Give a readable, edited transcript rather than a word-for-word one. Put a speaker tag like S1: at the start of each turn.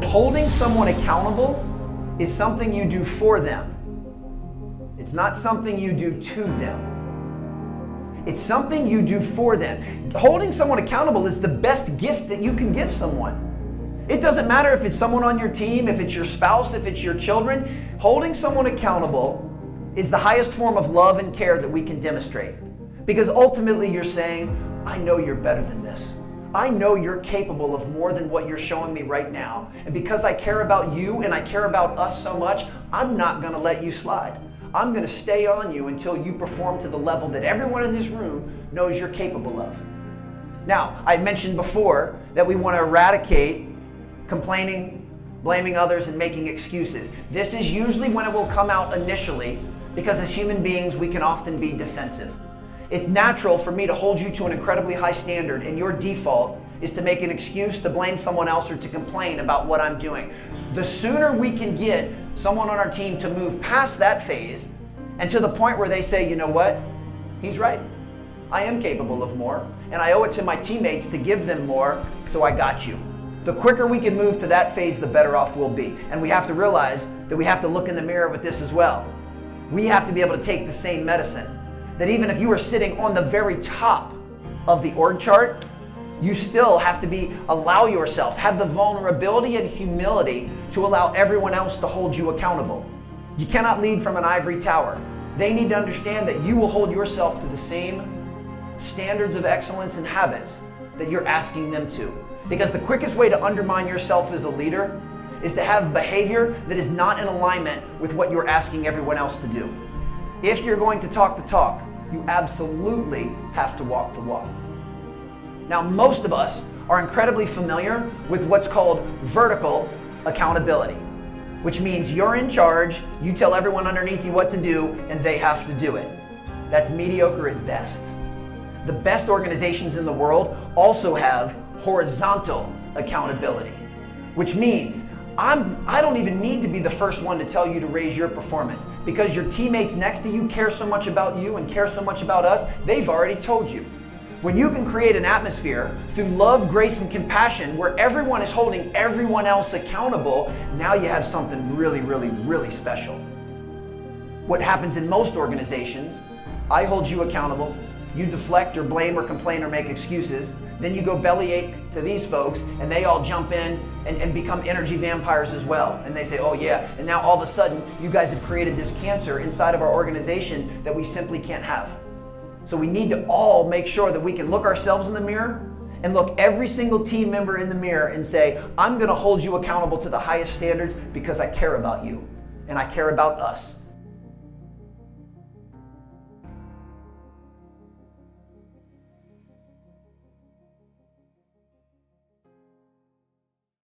S1: holding someone accountable is something you do for them. It's not something you do to them. It's something you do for them. Holding someone accountable is the best gift that you can give someone. It doesn't matter if it's someone on your team, if it's your spouse, if it's your children. Holding someone accountable is the highest form of love and care that we can demonstrate. Because ultimately you're saying, I know you're better than this. I know you're capable of more than what you're showing me right now. And because I care about you and I care about us so much, I'm not going to let you slide. I'm going to stay on you until you perform to the level that everyone in this room knows you're capable of. Now, I mentioned before that we want to eradicate complaining, blaming others, and making excuses. This is usually when it will come out initially, because as human beings, we can often be defensive. It's natural for me to hold you to an incredibly high standard, and your default is to make an excuse, to blame someone else, or to complain about what I'm doing. The sooner we can get someone on our team to move past that phase and to the point where they say, you know what, he's right. I am capable of more, and I owe it to my teammates to give them more, so I got you. The quicker we can move to that phase, the better off we'll be. And we have to realize that we have to look in the mirror with this as well. We have to be able to take the same medicine. That even if you are sitting on the very top of the org chart, you still have to allow yourself, have the vulnerability and humility to allow everyone else to hold you accountable. You cannot lead from an ivory tower. They need to understand that you will hold yourself to the same standards of excellence and habits that you're asking them to. Because the quickest way to undermine yourself as a leader is to have behavior that is not in alignment with what you're asking everyone else to do. If you're going to talk the talk, you absolutely have to walk the walk. Now, most of us are incredibly familiar with what's called vertical accountability, which means you're in charge, you tell everyone underneath you what to do, and they have to do it. That's mediocre at best. The best organizations in the world also have horizontal accountability, which means I don't even need to be the first one to tell you to raise your performance, because your teammates next to you care so much about you and care so much about us, they've already told you. When you can create an atmosphere through love, grace, and compassion where everyone is holding everyone else accountable, now you have something really, really, really special. What happens in most organizations, I hold you accountable, you deflect or blame or complain or make excuses, then you go bellyache to these folks and they all jump in and become energy vampires as well. And they say, oh yeah, and now all of a sudden you guys have created this cancer inside of our organization that we simply can't have. So we need to all make sure that we can look ourselves in the mirror and look every single team member in the mirror and say, I'm gonna hold you accountable to the highest standards because I care about you and I care about us.